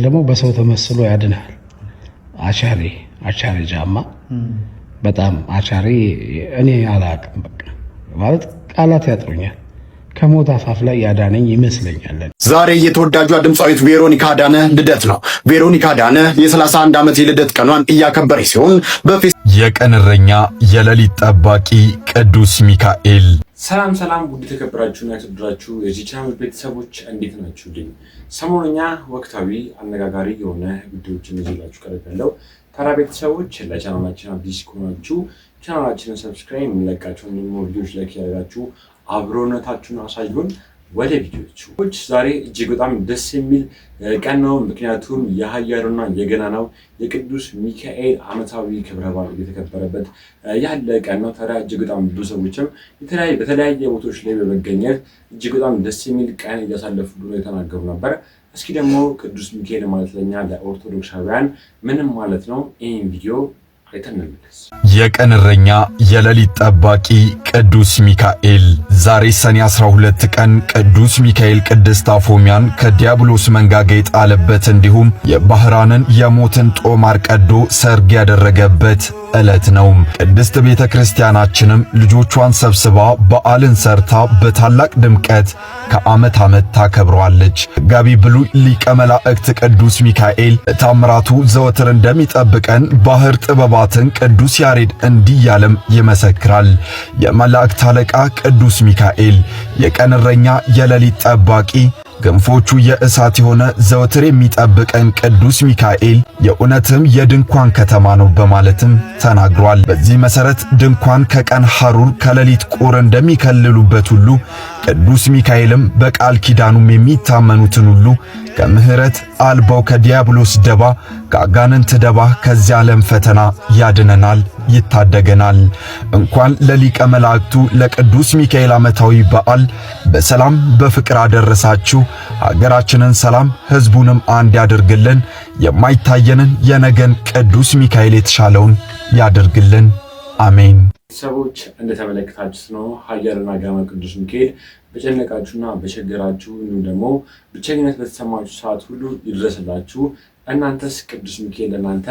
ደግሞ በሰው ተመስሎ ያድናል። አቻሪ ጃማ በጣም አቻሪ እኔ አላቅም። በቃ ማለት ቃላት ያጥሩኛል። ከሞት አፋፍ ላይ ያዳነኝ ይመስለኛል። ዛሬ የተወዳጇ ድምፃዊት ቬሮኒካ አዳነ ልደት ነው። ቬሮኒካ አዳነ የ31 ዓመት የልደት ቀኗን እያከበረች ሲሆን የቀን እረኛ የሌሊት ጠባቂ ቅዱስ ሚካኤል። ሰላም ውድ ተከበራችሁና የተወደዳችሁ የዚህ ቻናል ቤተሰቦች እንዴት ናችሁ? ሰሞኑኛ ወቅታዊ አነጋጋሪ የሆነ ጉዳዮችን ይዤላችሁ ቀርቤያለሁ። ታዲያ ቤተሰቦች ለቻናላችን አዲስ ከሆናችሁ ቻናላችንን ሰብስክራይብ፣ የምንለቃቸውን ቪዲዮዎች ላይክ ያደርጋችሁ አብሮነታችሁን አሳዩን። ወደ ቪዲዮዎች ዛሬ እጅግ በጣም ደስ የሚል ቀን ነው። ምክንያቱም የኃያሉና የገናናው የቅዱስ ሚካኤል ዓመታዊ ክብረ በዓል እየተከበረበት ያለ ቀን ነው። ታዲያ እጅግ በጣም ብዙ ሰዎችም በተለያየ ቦታዎች ላይ በመገኘት እጅግ በጣም ደስ የሚል ቀን እያሳለፉ የተናገሩ ነበር። እስኪ ደግሞ ቅዱስ ሚካኤል ማለት ለኛ ለኦርቶዶክሳውያን ምንም ማለት ነው? ይህን ቪዲዮ የቀን እረኛ የሌሊት ጠባቂ ቅዱስ ሚካኤል። ዛሬ ሰኔ 12 ቀን ቅዱስ ሚካኤል ቅድስት አፎሚያን ከዲያብሎስ መንጋጋ የጣለበት እንዲሁም የባህራንን የሞትን ጦማር ቀዶ ሰርግ ያደረገበት ዕለት ነው። ቅድስት ቤተ ክርስቲያናችንም ልጆቿን ሰብስባ በዓልን ሰርታ በታላቅ ድምቀት ከዓመት ዓመት ታከብረዋለች። ጋቢ ብሉይ ሊቀ መላእክት ቅዱስ ሚካኤል ታምራቱ ዘወትር እንደሚጠብቀን ባህር ጥበባትን ቅዱስ ያሬድ እንዲህ ያለም ይመሰክራል። የመላእክት አለቃ ቅዱስ ሚካኤል የቀን እረኛ የሌሊት ጠባቂ ክንፎቹ የእሳት የሆነ ዘወትር የሚጠብቀን ቅዱስ ሚካኤል የእውነትም የድንኳን ከተማ ነው በማለትም ተናግሯል። በዚህ መሰረት ድንኳን ከቀን ሐሩር ከሌሊት ቁር እንደሚከልሉበት ሁሉ ቅዱስ ሚካኤልም በቃል ኪዳኑም የሚታመኑትን ሁሉ ከምሕረት አልባው ከዲያብሎስ ደባ ከአጋንንት ደባ ከዚህ ዓለም ፈተና ያድነናል፣ ይታደገናል። እንኳን ለሊቀ መላእክቱ ለቅዱስ ሚካኤል ዓመታዊ በዓል በሰላም በፍቅር አደረሳችሁ። ሀገራችንን ሰላም ሕዝቡንም አንድ ያድርግልን። የማይታየንን የነገን ቅዱስ ሚካኤል የተሻለውን ያድርግልን። አሜን። ሰዎች እንደተመለከታችሁት ነው ኃያሉና ገናናው ቅዱስ ሚካኤል በጨነቃችሁና በቸገራችሁ እንዲሁም ደግሞ ብቸኝነት በተሰማችሁ ሰዓት ሁሉ ይድረስላችሁ። እናንተስ ቅዱስ ሚካኤል ለእናንተ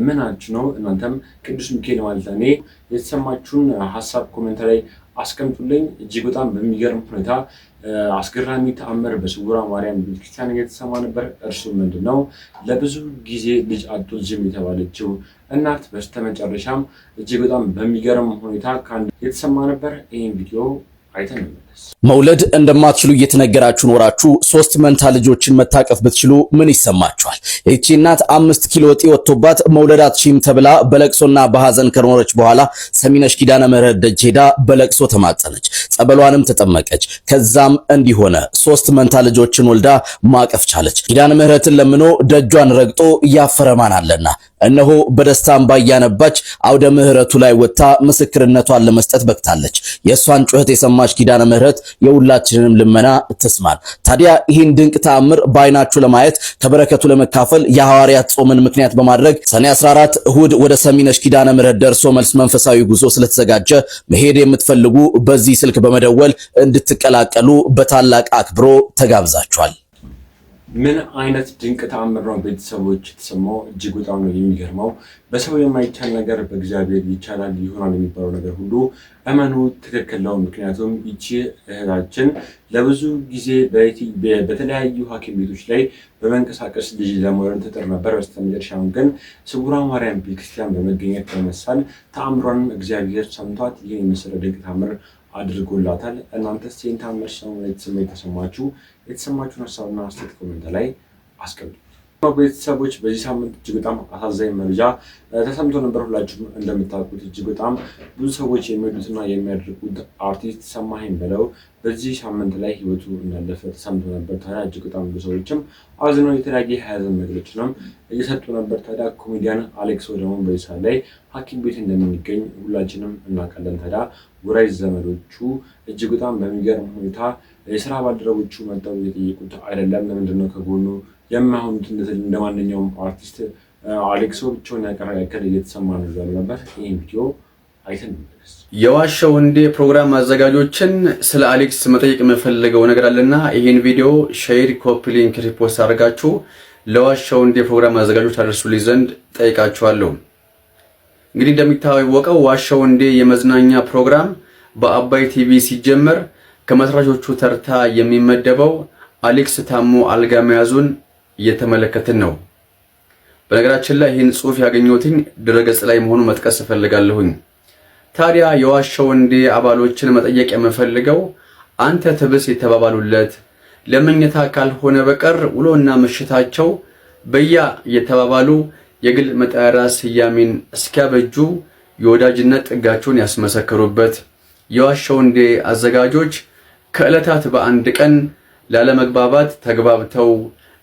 ምናችሁ ነው? እናንተም ቅዱስ ሚካኤል ማለት ለኔ የተሰማችሁን ሐሳብ ኮሜንት ላይ አስቀምጡልኝ። እጅግ በጣም በሚገርም ሁኔታ አስገራሚ ተአምር በስውሯ ማርያም ቤተክርስቲያን እየተሰማ ነበር። እርሱ ምንድነው? ለብዙ ጊዜ ልጅ አጥቶ ዝም የተባለችው እናት በስተመጨረሻም እጅግ በጣም በሚገርም ሁኔታ ካንድ የተሰማ ነበር። ይህን ቪዲዮ አይተን እንመለስ። መውለድ እንደማትችሉ እየተነገራችሁ ኖራችሁ 3 መንታ ልጆችን መታቀፍ ብትችሉ ምን ይሰማችኋል? እቺ እናት 5 ኪሎ ወጥ ወጥቶባት መውለድ አትችይም ተብላ በለቅሶና በሐዘን ከኖረች በኋላ ሰሚነሽ ኪዳነ ምህረት ደጅ ሄዳ በለቅሶ ተማጸነች፣ ጸበሏንም ተጠመቀች። ከዛም እንዲሆነ 3 መንታ ልጆችን ወልዳ ማቀፍ ቻለች። ኪዳነ ምህረትን ለምኖ ደጇን ረግጦ ያፈረማን አለና እነሆ በደስታ እንባ እያነባች አውደ ምህረቱ ላይ ወጥታ ምስክርነቷን ለመስጠት በቅታለች። የእሷን ጩኸት የሰማች ኪዳነ ምህረት የሁላችንንም ልመና ትስማን። ታዲያ ይህን ድንቅ ተአምር በዓይናችሁ ለማየት ከበረከቱ ለመካፈል የሐዋርያት ጾምን ምክንያት በማድረግ ሰኔ 14 እሁድ ወደ ሰሚነሽ ኪዳነ ምህረት ደርሶ መልስ መንፈሳዊ ጉዞ ስለተዘጋጀ መሄድ የምትፈልጉ በዚህ ስልክ በመደወል እንድትቀላቀሉ በታላቅ አክብሮ ተጋብዛችኋል። ምን አይነት ድንቅ ተአምር ነው ቤተሰቦች የተሰማው! እጅግ በጣም ነው የሚገርመው። በሰው የማይቻል ነገር በእግዚአብሔር ይቻላል ይሆናል የሚባለው ነገር ሁሉ እመኑ፣ ትክክል ነው። ምክንያቱም ይቺ እህታችን ለብዙ ጊዜ በተለያዩ ሐኪም ቤቶች ላይ በመንቀሳቀስ ልጅ ለመውለድ ትጥር ነበር። በስተመጨረሻም ግን ስውሯ ማርያም ቤተክርስቲያን በመገኘት በመሳል ተአምሯን እግዚአብሔር ሰምቷት ይህን የመሰለ ድንቅ ተአምር አድርጎላታል። እናንተስ ይህን ተአምር የተሰማችሁን ሀሳብና አስተያየት ኮሜንት ላይ አስቀምጡ። ቤተሰቦች በዚህ ሳምንት እጅግ በጣም አሳዛኝ መረጃ ተሰምቶ ነበር። ሁላችሁም እንደምታውቁት እጅግ በጣም ብዙ ሰዎች የሚወዱትና የሚያደርጉት አርቲስት ሰማኸኝ በለው በዚህ ሳምንት ላይ ህይወቱ እንዳለፈ ተሰምቶ ነበር። ታዲያ እጅግ በጣም ብዙ ሰዎችም አዝነው የተለያየ ሀዘን መግለጫንም እየሰጡ ነበር። ታዲያ ኮሜዲያን አሌክስ ደግሞ በዚህ ሰዓት ላይ ሐኪም ቤት እንደሚገኝ ሁላችንም እናውቃለን። ታዲያ ወራጅ ዘመዶቹ እጅግ በጣም በሚገርም ሁኔታ የስራ ባልደረቦቹ መጥተው እየጠየቁት አይደለም፣ ለምንድነው ከጎኑ የማይሆኑት? እንደማንኛውም አርቲስት አሌክስ ብቻውን ያቀረ ያከለ እየተሰማ ነው ያለው ነበር። ይሄን ቪዲዮ አይተን እንመለስ። የዋሸው እንደ ፕሮግራም አዘጋጆችን ስለ አሌክስ መጠየቅ የምፈልገው ነገር አለና ይሄን ቪዲዮ ሼር፣ ኮፒ ሊንክ፣ ሪፖስት አድርጋችሁ ለዋሻው እንዴ ፕሮግራም አዘጋጆች አደርሱልኝ ዘንድ ጠይቃችኋለሁ። እንግዲህ እንደሚታወቀው ዋሻው እንዴ የመዝናኛ ፕሮግራም በአባይ ቲቪ ሲጀመር ከመስራቾቹ ተርታ የሚመደበው አሌክስ ታሞ አልጋ መያዙን እየተመለከትን ነው። በነገራችን ላይ ይህን ጽሑፍ ያገኘሁትኝ ድረገጽ ላይ መሆኑን መጥቀስ እፈልጋለሁኝ። ታዲያ የዋሻው እንዴ አባሎችን መጠየቅ የምፈልገው አንተ ትብስ የተባባሉለት ለመኝታ ካልሆነ በቀር ውሎና ምሽታቸው በያ የተባባሉ የግል መጠሪያ ስያሜን እስኪያበጁ የወዳጅነት ጥጋቸውን ያስመሰከሩበት የዋሻው እንዴ አዘጋጆች ከዕለታት በአንድ ቀን ላለመግባባት ተግባብተው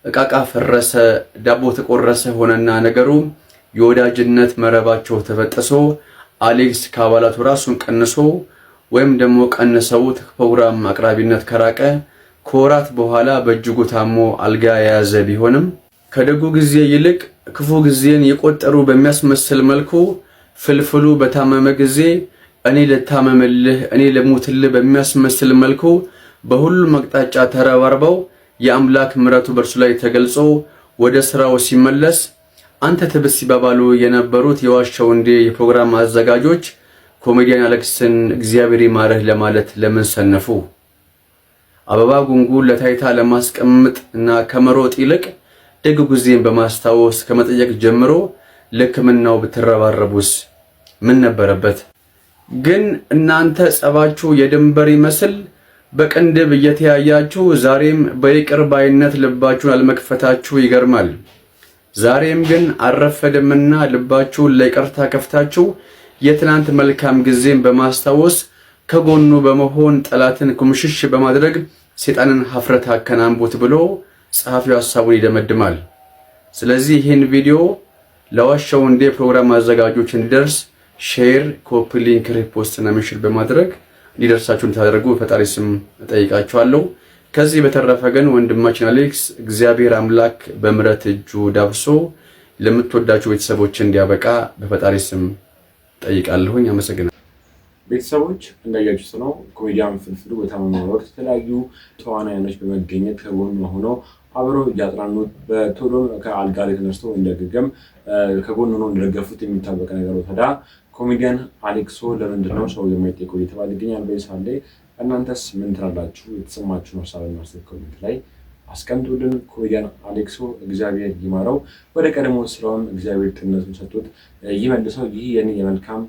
እቃቃ ፈረሰ ዳቦ ተቆረሰ ሆነና ነገሩ የወዳጅነት መረባቸው ተበጥሶ አሌክስ ከአባላቱ ራሱን ቀንሶ ወይም ደግሞ ቀንሰው ፕሮግራም አቅራቢነት ከራቀ ከወራት በኋላ በእጅጉ ታሞ አልጋ የያዘ ቢሆንም ከደጉ ጊዜ ይልቅ ክፉ ጊዜን የቆጠሩ በሚያስመስል መልኩ ፍልፍሉ በታመመ ጊዜ እኔ ለታመመልህ እኔ ለሞትልህ በሚያስመስል መልኩ በሁሉም አቅጣጫ ተረባርበው የአምላክ ምሕረቱ በእርሱ ላይ ተገልጾ ወደ ስራው ሲመለስ አንተ ትብስ ሲባባሉ የነበሩት የዋሻው እንዴ የፕሮግራም አዘጋጆች ኮሜዲያን አሌክስን እግዚአብሔር ይማረህ ለማለት ለምን ሰነፉ? አበባ ጉንጉን ለታይታ ለማስቀመጥ እና ከመሮጥ ይልቅ ደግ ጊዜን በማስታወስ ከመጠየቅ ጀምሮ ለሕክምናው ብትረባረቡስ ምን ነበረበት? ግን እናንተ ጸባችሁ የድንበር ይመስል በቅንድብ እየተያያችሁ ዛሬም በይቅር ባይነት ልባችሁን አልመክፈታችሁ ይገርማል። ዛሬም ግን አረፈደምና ልባችሁን ለይቅርታ ከፍታችሁ የትናንት መልካም ጊዜን በማስታወስ ከጎኑ በመሆን ጠላትን ኩምሽሽ በማድረግ ሰይጣንን ሀፍረት አከናንቡት ብሎ ጸሐፊው ሐሳቡን ይደመድማል። ስለዚህ ይህን ቪዲዮ ለዋሻው እንዴ ፕሮግራም አዘጋጆች እንዲደርስ ሼር፣ ኮፒ ሊንክ፣ ሪፖስት እና ሜንሽን በማድረግ እንዲደርሳችሁ እንድታደርጉ በፈጣሪ ስም እጠይቃችኋለሁ። ከዚህ በተረፈ ግን ወንድማችን አሌክስ እግዚአብሔር አምላክ በምሕረት እጁ ዳብሶ ለምትወዳችሁ ቤተሰቦች እንዲያበቃ በፈጣሪ ስም ጠይቃለሁኝ። አመሰግናለሁ። ቤተሰቦች እንዳያችሁት ነው ኮሜዲያን ፍልፍሉ በታመመ ወቅት የተለያዩ ተዋናዮች በመገኘት ከጎኑ ሆነው አብረው እያጥራኑት በቶሎ ከአልጋ ላይ ተነስቶ እንደገገም ከጎኑ ነው እንደደገፉት የሚታወቅ ነገር ነው። ታዲያ ኮሜዲያን አሌክሶ ለምንድን ነው ሰው የማይጠይቀው እየተባለ ይገኛል። በይሳሌ እናንተስ ምን ትላላችሁ? የተሰማችሁን ሀሳብና አስተያየት ኮሜንት ላይ አስቀምጡልን። ኮሜዲያን አሌክሶ እግዚአብሔር ይማረው፣ ወደ ቀድሞ ስራውም እግዚአብሔር ጤንነቱን ሰጥቶት ይመልሰው። ይህ የኔ የመልካም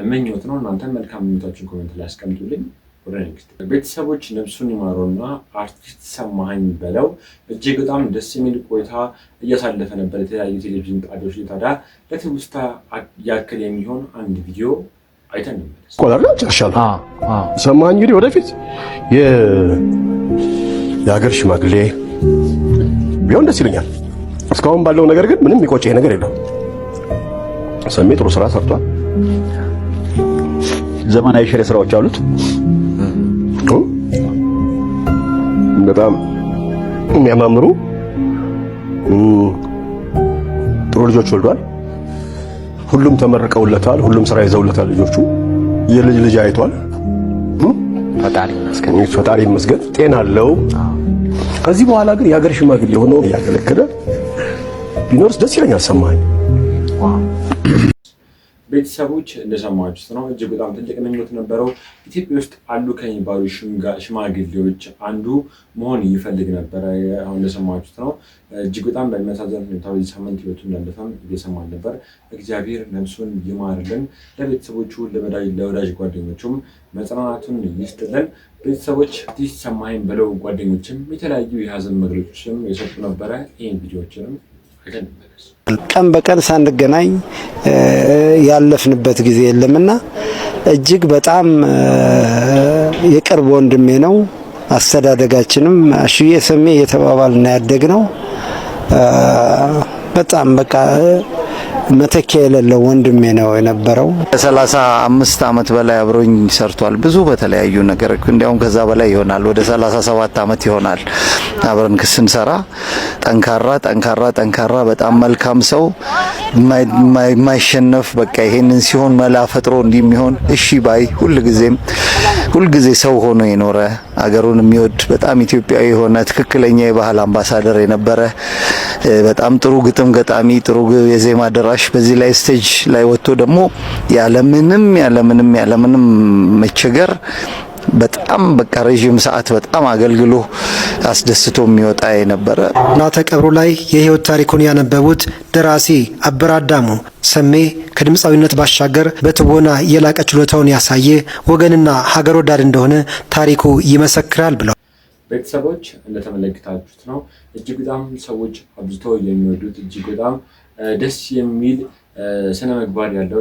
ምኞት ነው። እናንተም መልካም ምኞታችሁን ኮሜንት ላይ አስቀምጡልኝ። ወደ ኔክስት ቤተሰቦች ነፍሱን ይማረውና አርቲስት ሰማኸኝ በለው እጅግ በጣም ደስ የሚል ቆይታ እያሳለፈ ነበር የተለያዩ ቴሌቪዥን ጣቢያዎች ላይ። ታዲያ ለትውስታ ያክል የሚሆን አንድ ቪዲዮ አይተን እንመለስ። ቆላላ ጨርሻለሁ። ሰማኸኝ እንግዲህ ወደፊት የሀገር ሽማግሌ ቢሆን ደስ ይለኛል። እስካሁን ባለው ነገር ግን ምንም የሚቆጨኝ ነገር የለም። ሰሜ ጥሩ ስራ ሰርቷል። ዘመናዊ ሽሬ ስራዎች አሉት። በጣም የሚያማምሩ ጥሩ ልጆች ወልዷል። ሁሉም ተመርቀውለታል። ሁሉም ስራ ይዘውለታል። ልጆቹ የልጅ ልጅ አይቷል። ፈጣሪ ይመስገን ጤና አለው። ከዚህ በኋላ ግን የሀገር ሽማግሌ ሆኖ ያገለገለ ቢኖርስ ደስ ይለኛል። ሰማኸኝ ቤተሰቦች እንደሰማችሁት ነው። እጅግ በጣም ትልቅ ምኞት ነበረው። ኢትዮጵያ ውስጥ አሉ ከሚባሉ ሽማግሌዎች አንዱ መሆን ይፈልግ ነበረ። አሁን እንደሰማችሁት ነው። እጅግ በጣም በሚያሳዝን ሁኔታ በዚህ ሳምንት ህይወቱ እንዳለፈም እየሰማን ነበር። እግዚአብሔር ነፍሱን ይማርልን፣ ለቤተሰቦቹ ለወዳጅ ጓደኞቹም መጽናናቱን ይስጥልን። ቤተሰቦች አርቲስት ሰማኸኝ በለው ጓደኞችም የተለያዩ የሀዘን መግለጫዎችም የሰጡ ነበረ። ይህን ቪዲዮዎችንም ቀን በቀን ሳንገናኝ ያለፍንበት ጊዜ የለምና እጅግ በጣም የቅርብ ወንድሜ ነው። አስተዳደጋችንም አሽዬ ሰሜ እየተባባልና ያደግነው በጣም በቃ መተኪያ የሌለው ወንድሜ ነው የነበረው። ከ35 ዓመት በላይ አብሮኝ ሰርቷል። ብዙ በተለያዩ ነገር እንዲያውም ከዛ በላይ ይሆናል። ወደ 37 ዓመት ይሆናል አብረን ስንሰራ። ጠንካራ በጣም መልካም ሰው፣ የማይሸነፍ በቃ ይሄንን ሲሆን መላ ፈጥሮ እንዲሚሆን እሺ ባይ ሁሉ ጊዜም ሁልጊዜ ሰው ሆኖ የኖረ አገሩን የሚወድ በጣም ኢትዮጵያዊ የሆነ ትክክለኛ የባህል አምባሳደር የነበረ በጣም ጥሩ ግጥም ገጣሚ፣ ጥሩ የዜማ ደራሽ፣ በዚህ ላይ ስቴጅ ላይ ወጥቶ ደግሞ ያለምንም መቸገር በጣም በቃ ረጅም ሰዓት በጣም አገልግሎ አስደስቶ የሚወጣ የነበረ ናተ ቀብሩ ላይ የህይወት ታሪኩን ያነበቡት ደራሲ አበራ አዳሙ ሰሜ ከድምፃዊነት ባሻገር በትወና የላቀ ችሎታውን ያሳየ ወገንና ሀገር ወዳድ እንደሆነ ታሪኩ ይመሰክራል ብለው ቤተሰቦች እንደተመለከታችሁት ነው። እጅግ በጣም ሰዎች አብዝተው የሚወዱት እጅግ በጣም ደስ የሚል ስነ ምግባር ያለው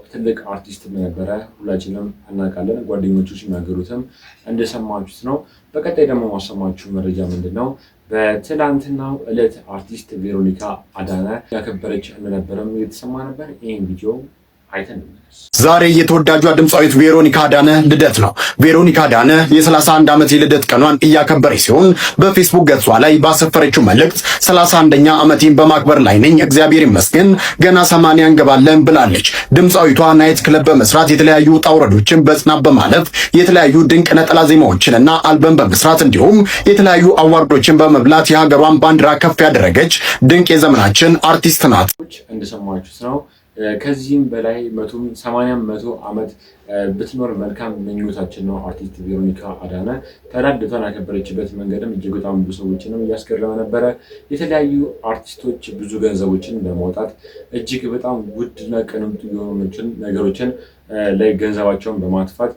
ትልቅ አርቲስት ነበረ። ሁላችንም እናውቃለን። ጓደኞቹ ሲናገሩትም እንደሰማችሁት ነው። በቀጣይ ደግሞ ማሰማችሁ መረጃ ምንድነው? በትላንትናው ዕለት አርቲስት ቬሮኒካ አዳነ ያከበረች እንደነበረም የተሰማ ነበር። ይህን ቪዲዮ አይተን ዛሬ የተወዳጇ ድምፃዊት ቬሮኒካ አዳነ ልደት ነው። ቬሮኒካ አዳነ የ31 ዓመት የልደት ቀኗን እያከበረች ሲሆን በፌስቡክ ገጿ ላይ ባሰፈረችው መልእክት 31ኛ ዓመቴን በማክበር ላይ ነኝ፣ እግዚአብሔር ይመስገን፣ ገና 80 እንገባለን ብላለች። ድምፃዊቷ ናይት ክለብ በመስራት የተለያዩ ውጣ ውረዶችን በጽናት በማለፍ የተለያዩ ድንቅ ነጠላ ዜማዎችንና አልበም በመስራት እንዲሁም የተለያዩ አዋርዶችን በመብላት የሀገሯን ባንዲራ ከፍ ያደረገች ድንቅ የዘመናችን አርቲስት ናት። እንደሰማችሁት ነው። ከዚህም በላይ 100 ዓመት ብትኖር መልካም ምኞታችን ነው። አርቲስት ቬሮኒካ አዳነ ተራድቷን ያከበረችበት መንገድም እጅግ በጣም ብዙ ሰዎችንም እያስገረመ ነበረ። የተለያዩ አርቲስቶች ብዙ ገንዘቦችን በማውጣት እጅግ በጣም ውድና ቅንጡ የሆኑ ነገሮችን ላይ ገንዘባቸውን በማጥፋት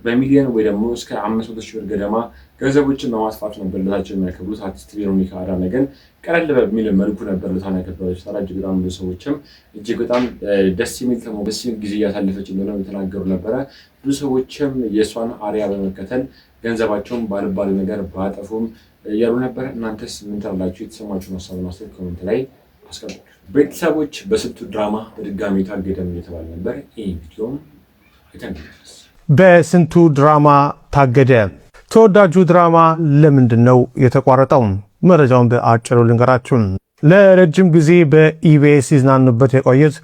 በሚሊዮን ወይ ደግሞ እስከ 500 ሺህ ብር ገደማ ገንዘቦችን በማጥፋት ነበር ልደታቸው የሚያከብሩት። አርቲስት ቬሮኒካ አዳነ ግን ቀለል በሚል መልኩ ነበር ልደቷን ያከበረች። እጅግ በጣም ብዙ ሰዎችም እጅግ በጣም ደስ የሚል ጊዜ እያሳለፈች እንደሆነ የተናገሩ ነበረ። ብዙ ሰዎችም የእሷን አሪያ በመከተል ገንዘባቸውን ባልባሌ ነገር ባጠፉም እያሉ ነበር። እናንተስ ምን ትላላችሁ? የተሰማችሁን ሀሳብና አስተያየት ኮሜንት ላይ አስቀምጡ። ቤተሰቦች በስንቱ ድራማ በድጋሚ ታገደም እየተባለ ነበር። ይህ ቪዲዮም አይተን በስንቱ ድራማ ታገደ። ተወዳጁ ድራማ ለምንድን ነው የተቋረጠው? መረጃውን በአጭሩ ልንገራችሁ። ለረጅም ጊዜ በኢቢኤስ ሲዝናኑበት የቆዩት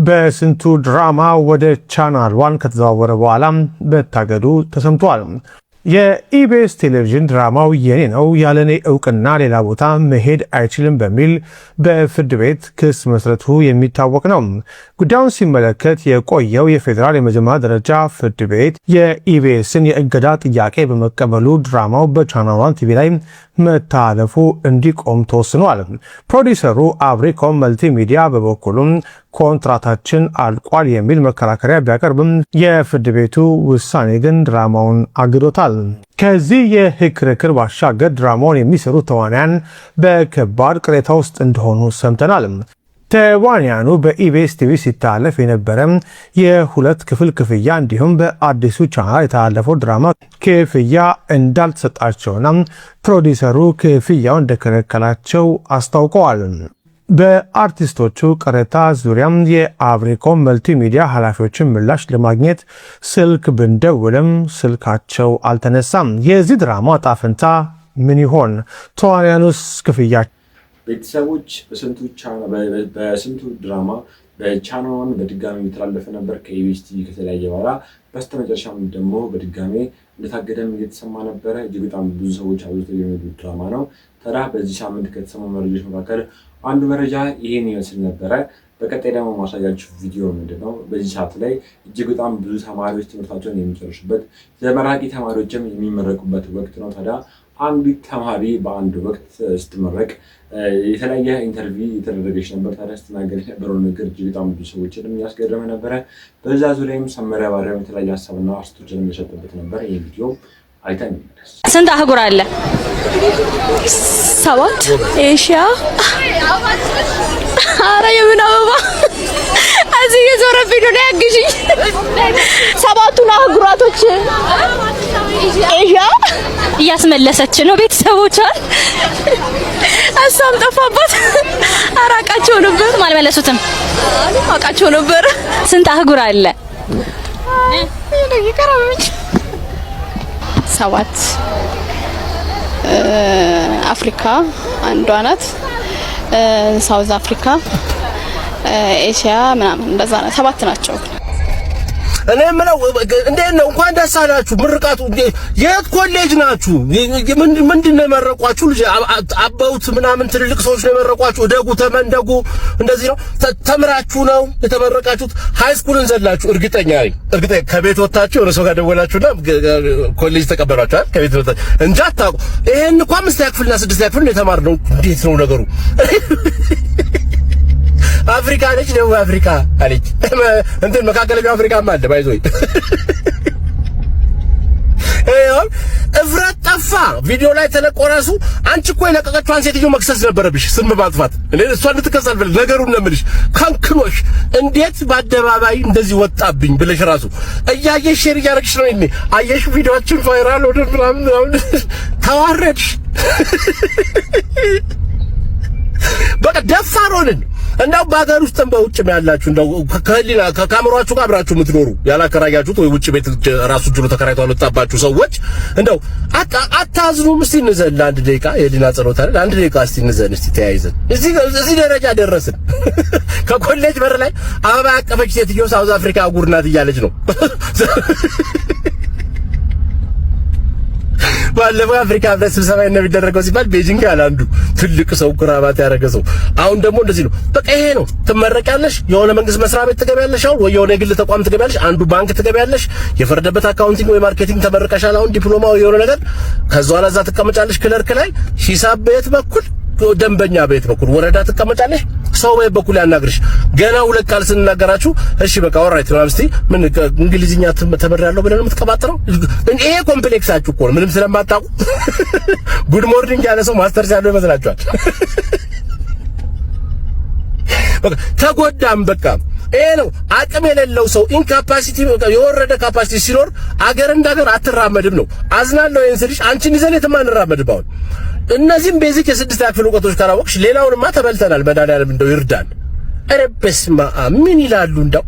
በስንቱ ድራማ ወደ ቻናል 1 ከተዘዋወረ በኋላ መታገዱ ተሰምቷል። የኢቢኤስ ቴሌቪዥን ድራማው የኔ ነው ያለኔ እውቅና ሌላ ቦታ መሄድ አይችልም በሚል በፍርድ ቤት ክስ መስረቱ የሚታወቅ ነው። ጉዳዩን ሲመለከት የቆየው የፌዴራል የመጀመሪያ ደረጃ ፍርድ ቤት የኢቢኤስን የእገዳ ጥያቄ በመቀበሉ ድራማው በቻናል 1 ቲቪ ላይ መታለፉ እንዲቆም ተወስኗል። ፕሮዲሰሩ አብሪኮም መልቲሚዲያ በበኩሉም ኮንትራታችን አልቋል የሚል መከራከሪያ ቢያቀርብም የፍርድ ቤቱ ውሳኔ ግን ድራማውን አግዶታል። ከዚህ የህግ ክርክር ባሻገር ድራማውን የሚሰሩ ተዋንያን በከባድ ቅሬታ ውስጥ እንደሆኑ ሰምተናል። ተዋንያኑ በኢቢኤስ ቲቪ ሲታለፍ የነበረ የ2 ክፍል ክፍያ እንዲሁም በአዲሱ ቻናል የተላለፈው ድራማ ክፍያ እንዳልተሰጣቸውና ፕሮዲሰሩ ክፍያው እንደከለከላቸው አስታውቀዋል። በአርቲስቶቹ ቅሬታ ዙሪያም የአብሪኮም መልቲሚዲያ ኃላፊዎችን ምላሽ ለማግኘት ስልክ ብንደውልም ስልካቸው አልተነሳም። የዚህ ድራማ ዕጣ ፈንታ ምን ይሆን? ተዋንያኑስ ክፍያ? ቤተሰቦች በስንቱ ድራማ በቻናል በድጋሚ የተላለፈ ነበር ከኢቢኤስ ቲቪ ከተለያየ በኋላ በስተመጨረሻም ደግሞ በድጋሚ እንደታገደም እየተሰማ ነበረ። እጅግ በጣም ብዙ ሰዎች አብዝተው የሚወዱት ድራማ ነው። ታዲያ በዚህ ሳምንት ከተሰሙ መረጃዎች መካከል አንዱ መረጃ ይሄን ይመስል ነበረ። በቀጣይ ደግሞ ማሳያችሁ ቪዲዮ ምንድነው? በዚህ ሰዓት ላይ እጅግ በጣም ብዙ ተማሪዎች ትምህርታቸውን የሚጨርሱበት ተመራቂ ተማሪዎችም የሚመረቁበት ወቅት ነው። ታዲያ አንዲት ተማሪ በአንድ ወቅት ስትመረቅ የተለያየ ኢንተርቪው የተደረገች ነበር። ታዲያ ስትናገር የነበረው ነገር እጅግ በጣም ብዙ ሰዎችንም ያስገረመ ነበረ። በዛ ዙሪያም ሰመረ ባሪያም የተለያየ ሀሳብና አስተያየቶችን የሰጠበት ነበር። ይህ ቪዲዮ አይተን እንመለስ። ስንት አህጉር አለ? 7 ኤሽያ። አረ የምን አበባ እዚህ የዞረብኝ ነው ያግዢኝ። 7ቱን አህጉራቶች ኤሽያ እያስመለሰች ነው ቤተሰቦቿን። እሷም ጠፋባት። አራቃቸው ነበር ማልመለሱትም አቃቸው ነበር። ስንት አህጉር አለ? 7 አፍሪካ አንዷ ናት። ሳውዝ አፍሪካ፣ ኤሽያ ምናምን እንደዛ ነው። 7 ናቸው። እኔ የምለው እንዴት ነው እንኳን ደስ አላችሁ ምርቃቱ የት ኮሌጅ ናችሁ ምንድነው የመረቋችሁ ልጅ አባውት ምናምን ትልልቅ ሰዎች ነው የመረቋችሁ እደጉ ተመንደጉ እንደዚህ ነው ተምራችሁ ነው የተመረቃችሁት ሃይ ስኩልን ዘላችሁ እርግጠኛ ከቤት ወጣችሁ ወደ ሰው ጋር ደወላችሁና ኮሌጅ ተቀበላችሁ ከቤት ወጣችሁ እንጃ ታውቁ ይሄን እንኳን 5 ያክፍልና 6 ያክፍል ነው የተማርነው እንዴት ነው ነገሩ አፍሪካ ነች ደቡብ አፍሪካ አለች እንትን መካከለኛው አፍሪካ ማለት ባይዞይ እፍረት ጠፋ ቪዲዮ ላይ ተለቆራሱ አንቺ እኮ የለቀቀችዋን ሴትዮ መክሰስ ነበረብሽ ስም ማጥፋት እኔ እሷን ልትከሳል ብለ ነገሩን ነው የምልሽ ካንክኖሽ እንዴት በአደባባይ እንደዚህ ወጣብኝ ብለሽ ራሱ እያየሽ ሼር እያደረግሽ ነው እኔ አየሽ ቪዲዮአችን ቫይራል ወደ ምናምን ተዋረድሽ በቃ ደፋሮንን እንደው ባገር ውስጥም በውጭም ያላችሁ እንደው ከህሊና ከካሜራችሁ ጋር አብራችሁ የምትኖሩ ያላከራያችሁት ወይ ውጭ ቤት ራሱ ጅሎ ተከራይቶ አልወጣባችሁ ሰዎች እንደው አታዝኑም እስቲ እንዘን አንድ ደቂቃ የህሊና ጸሎት አይደል አንድ ደቂቃ እስቲ እንዘን እስቲ ተያይዘን እዚህ ደረጃ ደረስን ከኮሌጅ በር ላይ አበባ ያቀፈች ሴትዮ ሳውዝ አፍሪካ አጉር ናት እያለች ነው ባለፈው አፍሪካ ህብረት ስብሰባ እንደሚደረገው ሲባል ቤጂንግ ያለ አንዱ ትልቅ ሰው ክራባት ያደረገ ሰው አሁን ደግሞ እንደዚህ ነው በቃ ይሄ ነው ትመረቂያለሽ የሆነ መንግስት መስሪያ ቤት ትገቢያለሽ አሁን ወይ የሆነ የግል ተቋም ትገቢያለሽ አንዱ ባንክ ትገቢያለሽ የፈረደበት አካውንቲንግ ወይ ማርኬቲንግ ተመርቀሻል አሁን ዲፕሎማው የሆነ ነገር ከዛ በኋላ እዛ ትቀመጫለሽ ክለርክ ላይ ሂሳብ ቤት በኩል ደንበኛ ቤት በኩል ወረዳ ትቀመጫለሽ ሰው ቤት በኩል ያናግርሽ ገና ሁለት ቃል ስንናገራችሁ እሺ በቃ ኦልራይት ነው እስቲ ምን እንግሊዝኛ ተመራለሁ ብለን የምትቀባጥረው ይሄ ኮምፕሌክሳችሁ እኮ ምንም ስለማታውቁ ጉድ ሞርኒንግ ያለ ሰው ማስተርስ ያለው ይመስላችኋል በቃ ተጎዳም በቃ ይሄ ነው አቅም የሌለው ሰው ኢንካፓሲቲ የወረደ ካፓሲቲ ሲኖር አገር እንዳገር አትራመድም ነው አዝናለሁ እንስልሽ አንቺን ይዘን የተማንራመድባው እነዚህም ቤዚክ የስድስት ያክፍል ዕውቀቶች ካላወቅሽ ሌላውንማ ተበልተናል መድኃኒዓለም እንደው ይርዳን ኧረ በስመ አብ ምን ይላሉ እንደው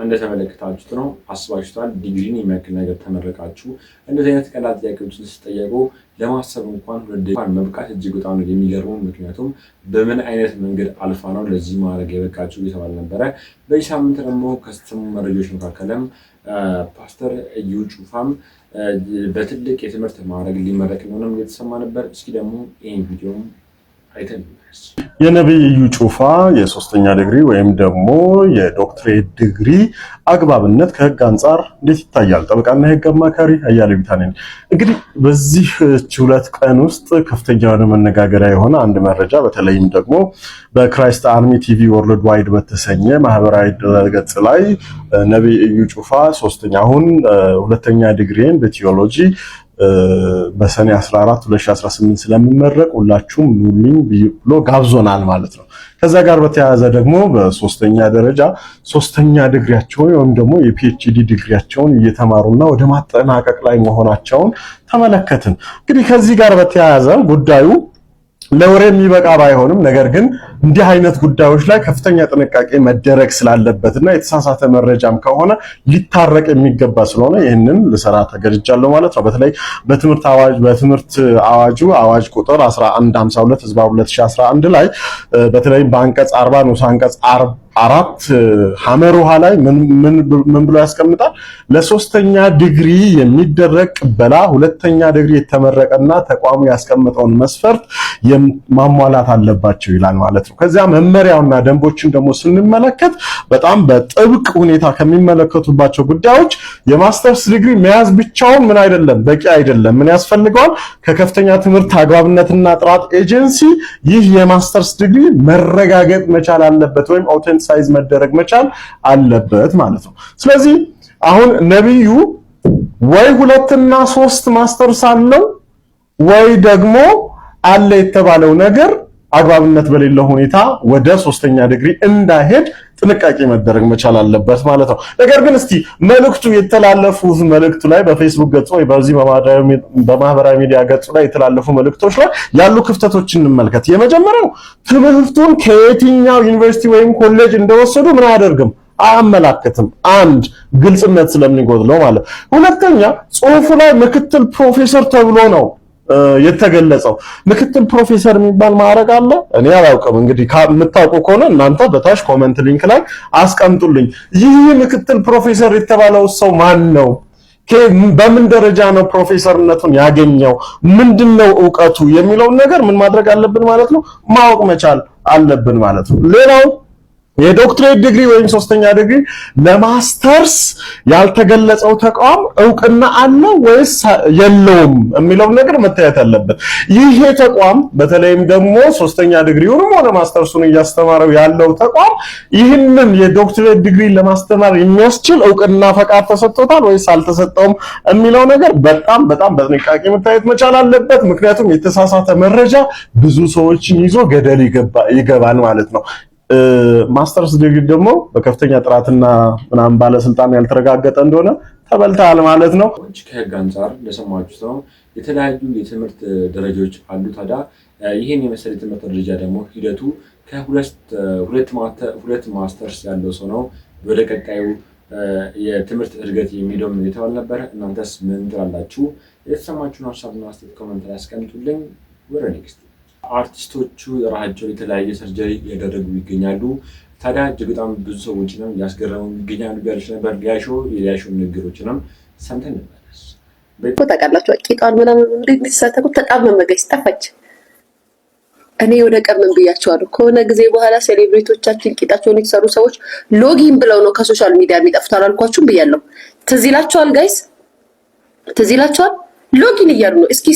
እንደተመለከታችሁት ነው አስባችሁታል ዲግሪን የሚያክል ነገር ተመረቃችሁ እንደዚህ አይነት ቀላል ጥያቄዎችን ስትጠየቁ ለማሰብ እንኳን ወደፋን መብቃት እጅግ በጣም የሚገርሙ ምክንያቱም በምን አይነት መንገድ አልፋ ነው ለዚህ ማድረግ የበቃችሁ ይተባል ነበር በዚህ ሳምንት ደግሞ ከስተሙ መረጃዎች መካከለም ፓስተር እዩ ጩፋም በትልቅ የትምህርት ማዕረግ ሊመረቅ ነው የተሰማ ነበር እስኪ ደግሞ ይሄን ቪዲዮ አይተን የነብይ እዩ ጩፋ የሶስተኛ ዲግሪ ወይም ደግሞ የዶክትሬት ዲግሪ አግባብነት ከህግ አንፃር እንዴት ይታያል? ጠበቃና የህግ አማካሪ አያሌው ቢታነኝ እንግዲህ በዚህ ሁለት ቀን ውስጥ ከፍተኛ የሆነ መነጋገሪያ የሆነ አንድ መረጃ በተለይም ደግሞ በክራይስት አርሚ ቲቪ ወርልድ ዋይድ በተሰኘ ማህበራዊ ድረገጽ ላይ ነብይ እዩ ጩፋ አሁን ሁለተኛ ዲግሪን በቲዮሎጂ በሰኔ 14 2018 ስለሚመረቅ ሁላችሁም ኑልኝ ብሎ ጋብዞናል ማለት ነው። ከዛ ጋር በተያያዘ ደግሞ በሶስተኛ ደረጃ ሶስተኛ ዲግሪያቸውን ወይም ደግሞ የፒኤችዲ ዲግሪያቸውን እየተማሩና ወደ ማጠናቀቅ ላይ መሆናቸውን ተመለከትን። እንግዲህ ከዚህ ጋር በተያያዘ ጉዳዩ ለወሬ የሚበቃ ባይሆንም ነገር ግን እንዲህ አይነት ጉዳዮች ላይ ከፍተኛ ጥንቃቄ መደረግ ስላለበትና የተሳሳተ መረጃም ከሆነ ሊታረቅ የሚገባ ስለሆነ ይህንን ልሰራ ተገድጃለሁ ማለት ነው። በተለይ በትምህርት አዋጁ አዋጅ ቁጥር 1152/2011 ላይ በተለይ በአንቀጽ 40 ንዑስ አንቀጽ 4 ሐመር ውሃ ላይ ምን ብሎ ያስቀምጣል? ለሶስተኛ ዲግሪ የሚደረግ ቅበላ ሁለተኛ ዲግሪ የተመረቀና ተቋሙ ያስቀመጠውን መስፈርት ማሟላት አለባቸው ይላል ማለት ነው። ከዚያ መመሪያውና ደንቦችን ደግሞ ስንመለከት በጣም በጥብቅ ሁኔታ ከሚመለከቱባቸው ጉዳዮች የማስተርስ ዲግሪ መያዝ ብቻውን ምን አይደለም በቂ አይደለም። ምን ያስፈልገዋል? ከከፍተኛ ትምህርት አግባብነትና ጥራት ኤጀንሲ ይህ የማስተርስ ዲግሪ መረጋገጥ መቻል አለበት ወይም አውተንቲሳይዝ መደረግ መቻል አለበት ማለት ነው። ስለዚህ አሁን ነብዩ ወይ 2 እና 3 ማስተርስ አለው ወይ ደግሞ አለ የተባለው ነገር አግባብነት በሌለው ሁኔታ ወደ ሶስተኛ ዲግሪ እንዳይሄድ ጥንቃቄ መደረግ መቻል አለበት ማለት ነው። ነገር ግን እስቲ መልእክቱ የተላለፉት መልእክቱ ላይ በፌስቡክ ገጹ ወይ በዚህ በማህበራዊ ሚዲያ ገጹ ላይ የተላለፉ መልእክቶች ላይ ያሉ ክፍተቶችን እንመልከት። የመጀመሪያው ትምህርቱን ከየትኛው ዩኒቨርሲቲ ወይም ኮሌጅ እንደወሰዱ ምን አያደርግም አያመላክትም። አንድ ግልጽነት ስለሚጎድለው ማለት። ሁለተኛ ጽሁፉ ላይ ምክትል ፕሮፌሰር ተብሎ ነው የተገለጸው። ምክትል ፕሮፌሰር የሚባል ማዕረግ አለ? እኔ አላውቅም። እንግዲህ የምታውቁ ከሆነ እናንተ በታች ኮሜንት ሊንክ ላይ አስቀምጡልኝ። ይህ ምክትል ፕሮፌሰር የተባለው ሰው ማን ነው? በምን ደረጃ ነው ፕሮፌሰርነቱን ያገኘው? ምንድነው ዕውቀቱ የሚለውን ነገር ምን ማድረግ አለብን ማለት ነው? ማወቅ መቻል አለብን ማለት ነው። ሌላው የዶክትሬት ዲግሪ ወይም ሶስተኛ ዲግሪ ለማስተርስ ያልተገለጸው ተቋም ዕውቅና አለው ወይስ የለውም የሚለው ነገር መታየት አለበት። ይሄ ተቋም በተለይም ደግሞ ሶስተኛ ዲግሪውንም ሆነ ማስተርሱን እያስተማረው ያለው ተቋም ይህንን የዶክትሬት ዲግሪ ለማስተማር የሚያስችል ዕውቅና ፈቃድ ተሰጥቶታል ወይስ አልተሰጠውም የሚለው ነገር በጣም በጥንቃቄ መታየት መቻል አለበት። ምክንያቱም የተሳሳተ መረጃ ብዙ ሰዎችን ይዞ ገደል ይገባል ማለት ነው። ማስተርስ ዲግሪ ደግሞ በከፍተኛ ጥራትና ምናምን ባለስልጣን ያልተረጋገጠ እንደሆነ ተበልተሃል ማለት ነው። ከህግ አንፃር እንደሰማችሁት ነው የተለያዩ የትምህርት ደረጃዎች አሉ። ታዲያ ይሄን የመሰለ የትምህርት ደረጃ ደግሞ ሂደቱ ከሁለት ማስተርስ ያለው ሰው ነው ወደ ቀጣዩ የትምህርት እድገት የሚሄደው የተባለ ነበር። እናንተስ ምን ትላላችሁ? የተሰማችሁን ሀሳብና አስተያየት ኮሜንት ላይ አስቀምጡልኝ። ወደ ኔክስት አርቲስቶቹ ራሳቸው የተለያየ ሰርጀሪ ያደረጉ ይገኛሉ። ታዲያ እጅግ በጣም ብዙ ሰዎችንም ያስገረሙ ይገኛሉ ያለች ነበር። የሊያሾ ንግግሮችንም ሰምተን እንመለስ። ታውቃላችሁ ቂጧን ምናምን እንዲሳተቁ ተጣመመ ጋይስ ጠፋች። እኔ ወደ ቀምን ብያቸዋለሁ። ከሆነ ጊዜ በኋላ ሴሌብሪቲዎቻችን ቂጣቸውን የተሰሩ ሰዎች ሎጊን ብለው ነው ከሶሻል ሚዲያ የሚጠፉት አላልኳችሁም ብያለሁ። ትዝ ይላችኋል ጋይስ፣ ትዝ ይላችኋል። ሎጊን እያሉ ነው እስኪ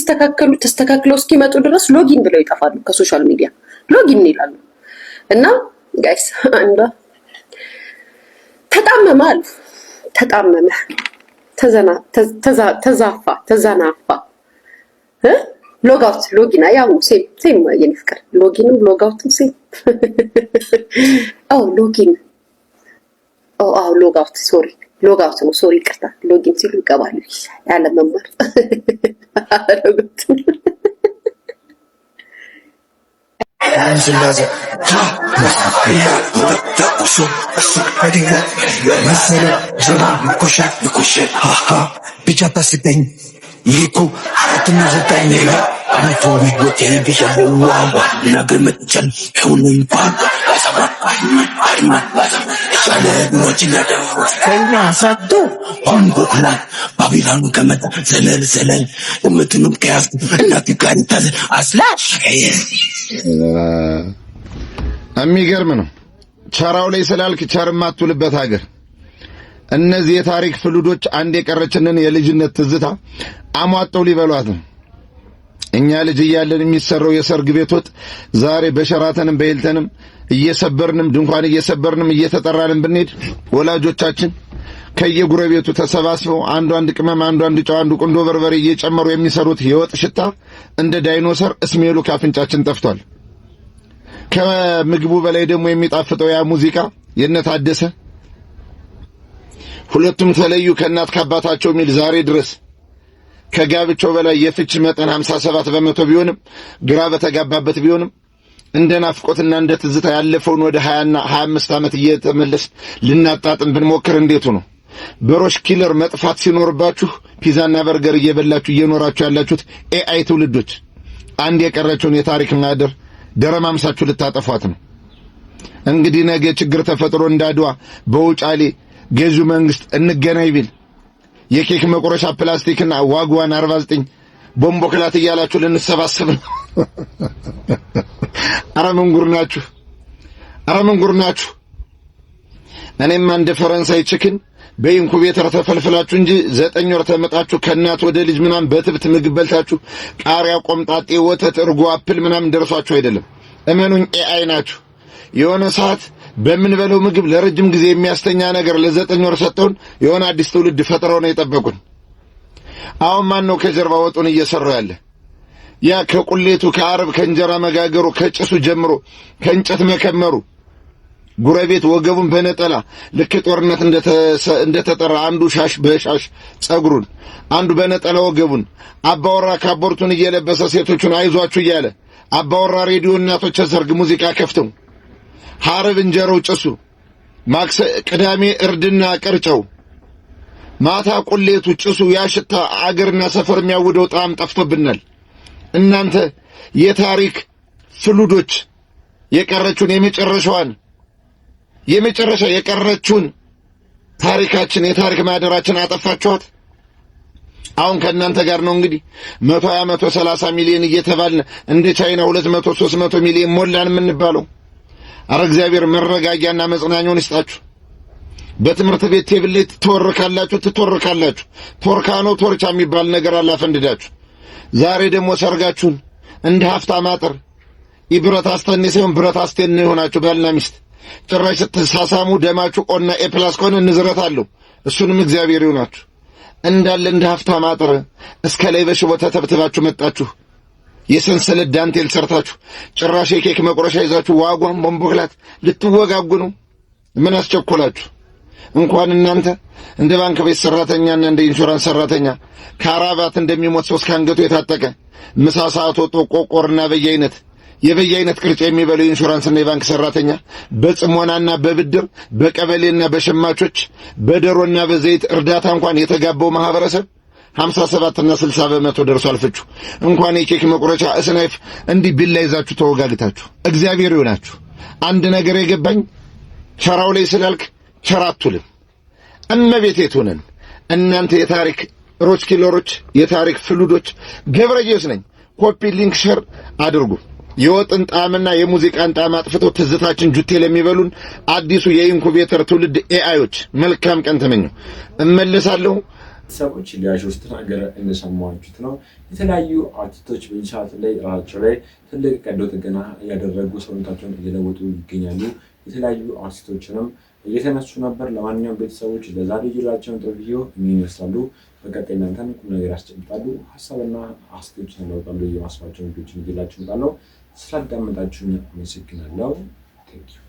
ተስተካክለው እስኪመጡ ድረስ ሎጊን ብለው ይጠፋሉ ከሶሻል ሚዲያ ሎጊን ይላሉ። እና ጋይስ አንዷ ተጣመመ አሉ ተጣመመ ተዛናፋ ሎጋውት ሎጊን ያው ሴም የኔ ፍቅር ሎጊንም ሎጋውትም ሴም ሎጊን ሎጋውት ሶሪ ሎጋውት ነው ሶሪ ይቅርታ ሎጊን ሲሉ ይገባሉ ያለ መማር አረጉት ይኩ አራትና ዘጠኝ አመቶ ቢጎቴ ቢሻለዋ ነገር መጨን ሁሉም ባባ ያለ ሞች ያደው ከኛ ሳቶ አንጎላ ባቢሎን ከመጣ ዘለል እምትንም ከያዝ እናት ጋር ታዝ አስላሽ የሚገርም ነው። ቸራው ላይ ስላልክ ቸር ማትውልበት ሀገር እነዚህ የታሪክ ፍሉዶች አንድ የቀረችንን የልጅነት ትዝታ አሟጠው ሊበሏት ነው። እኛ ልጅ እያለን የሚሰራው የሰርግ ቤት ወጥ ዛሬ በሸራተንም በሂልተንም እየሰበርንም ድንኳን እየሰበርንም እየተጠራንም ብንሄድ ወላጆቻችን ከየጉረቤቱ ተሰባስበው አንዱ ቅመም አንዱ ጨው አንዱ ቁንዶ በርበሬ እየጨመሩ የሚሰሩት የወጥ ሽታ እንደ ዳይኖሰር እስሜሉ ካፍንጫችን ጠፍቷል። ከምግቡ በላይ ደግሞ የሚጣፍጠው ያ ሙዚቃ የነታደሰ ሁለቱም ተለዩ ከእናት ከአባታቸው ሚል ዛሬ ድረስ ከጋብቻው በላይ የፍች መጠን 57 በመቶ ቢሆንም ግራ በተጋባበት ቢሆንም እንደ ናፍቆትና እንደ ትዝታ ያለፈውን ወደ 20 እና 25 ዓመት እየተመለስ ልናጣጥም ብንሞክር እንዴቱ ነው። በሮሽ ኪለር መጥፋት ሲኖርባችሁ ፒዛና በርገር እየበላችሁ እየኖራችሁ ያላችሁት ኤአይ ትውልዶች አንድ የቀረችውን የታሪክ ማህደር ደረማምሳችሁ ልታጠፏት ነው። እንግዲህ ነገ ችግር ተፈጥሮ እንዳድዋ በውጫሌ ገዢው መንግስት እንገናኝ ቢል የኬክ መቆረሻ ፕላስቲክና ዋጓን 49 ቦምቦ ክላት እያላችሁ ልንሰባሰብ ነው። ኧረ ምን ጉር ናችሁ? እኔማ እንደ ፈረንሳይ ችክን በኢንኩቤተር ተፈልፍላችሁ እንጂ 9 ወር ተመጣችሁ ከእናት ወደ ልጅ ምናምን በትብት ምግብ በልታችሁ ቃሪያ፣ ቆምጣጤ፣ ወተት፣ እርጎ፣ አፕል ምናምን ደርሷችሁ አይደለም። እመኑኝ ኤአይ ናችሁ። የሆነ ሰዓት በምንበለው ምግብ ለረጅም ጊዜ የሚያስተኛ ነገር ለ9 ወር ሰጠውን የሆነ አዲስ ትውልድ ፈጥረው ነው የጠበቁን። አሁን ማን ነው ከጀርባ ወጡን እየሰራ ያለ? ያ ከቁሌቱ ከአረብ ከእንጀራ መጋገሩ ከጭሱ ጀምሮ ከእንጨት መከመሩ ጉረቤት ወገቡን በነጠላ ልክ ጦርነት እንደተጠራ አንዱ ሻሽ በሻሽ ጸጉሩን አንዱ በነጠላ ወገቡን አባወራ ካቦርቱን እየለበሰ ሴቶቹን አይዟችሁ እያለ አባወራ ሬዲዮ እናቶች ሰርግ ሙዚቃ ከፍተው ሐረብ እንጀራው ጭሱ ቅዳሜ እርድና ቅርጨው ማታ ቁሌቱ ጭሱ ያሽታ አገርና ሰፈር የሚያውደው ጣም ጠፍቶብናል። እናንተ የታሪክ ፍሉዶች የቀረችውን የመጨረሻ የቀረችውን ታሪካችን የታሪክ ማህደራችን አጠፋችኋት። አሁን ከእናንተ ጋር ነው እንግዲህ 120 130 ሚሊዮን እየተባልን እንደ ቻይና 200 300 ሚሊዮን ሞላን የምንባለው። አረ እግዚአብሔር መረጋጊያና መጽናኛውን ይስጣችሁ። በትምህርት ቤት ቴብል ላይ ትተወርካላችሁ። ቶርካኖ ቶርቻ የሚባል ነገር አላፈንድዳችሁ። ዛሬ ደግሞ ሰርጋችሁን እንደ ሀብታም አጥር ይብረት አስተኔ ሳይሆን ብረት አስተኔ ሆናችሁ ባልና ሚስት ጭራሽ ስትሳሳሙ ደማችሁ ኦና ኤፕላስ ከሆነ እንዝረታለሁ። እሱንም እግዚአብሔር ይሁናችሁ። እንዳለ እንደ ሀብታም አጥር እስከ ላይ በሽቦ ተተብትባችሁ መጣችሁ። የሰንሰለት ዳንቴል ሰርታችሁ ጭራሽ የኬክ መቁረሻ ይዛችሁ ዋጓን ቦምቦክላት ልትወጋጉ ነው። ምን አስቸኮላችሁ? እንኳን እናንተ እንደ ባንክ ቤት ሰራተኛና እንደ ኢንሹራንስ ሰራተኛ ካራባት እንደሚሞት ሰው እስካንገቱ የታጠቀ ምሳ ሰዓት ወጥቶ ቆቆርና የበየአይነት ቅርጫ የሚበለው ኢንሹራንስና የባንክ ሰራተኛ በጽሞናና በብድር በቀበሌና በሸማቾች በደሮና በዘይት እርዳታ እንኳን የተጋባው ማህበረሰብ 57 እና 60 በመቶ ደርሷል ፍቹ። እንኳን የኬክ መቁረጫ እስናይፍ እንዲህ ቢላ ይዛችሁ ተወጋግታችሁ እግዚአብሔር ይሆናችሁ። አንድ ነገር የገባኝ ቸራው ላይ ስላልክ ቸራቱልም እመቤቴ ትሆነን እናንተ የታሪክ ሮች ኪለሮች የታሪክ ፍሉዶች። ገብረየስ ነኝ። ኮፒ ሊንክ ሼር አድርጉ። የወጥን ጣዕምና የሙዚቃን ጣዕም አጥፍተው ትዝታችን ጁቴ ለሚበሉን አዲሱ የኢንኩቤተር ትውልድ ኤአዮች መልካም ቀን ተመኘው። እመለሳለሁ። ሰዎች ሊያሾ ስትናገር እንደሰማችሁት ነው። የተለያዩ አርቲስቶች በዚህ ሰዓት ላይ ራሳቸው ላይ ትልቅ ቀዶ ጥገና እያደረጉ ሰውነታቸውን እየለወጡ ይገኛሉ። የተለያዩ አርቲስቶችንም እየተነሱ ነበር። ለማንኛውም ቤተሰቦች ለዛሬ ይላቸውን ቪዲዮ ምን ይመስላሉ? በቀጣይ እናንተን ቁም ነገር ያስጨብጣሉ ሐሳብና አስተያየቶችን ለወጣሉ የማስፋቸው ቪዲዮችን ይላችሁ እመጣለሁ። ስላዳመጣችሁኝ አመሰግናለሁ። ቴንክ ዩ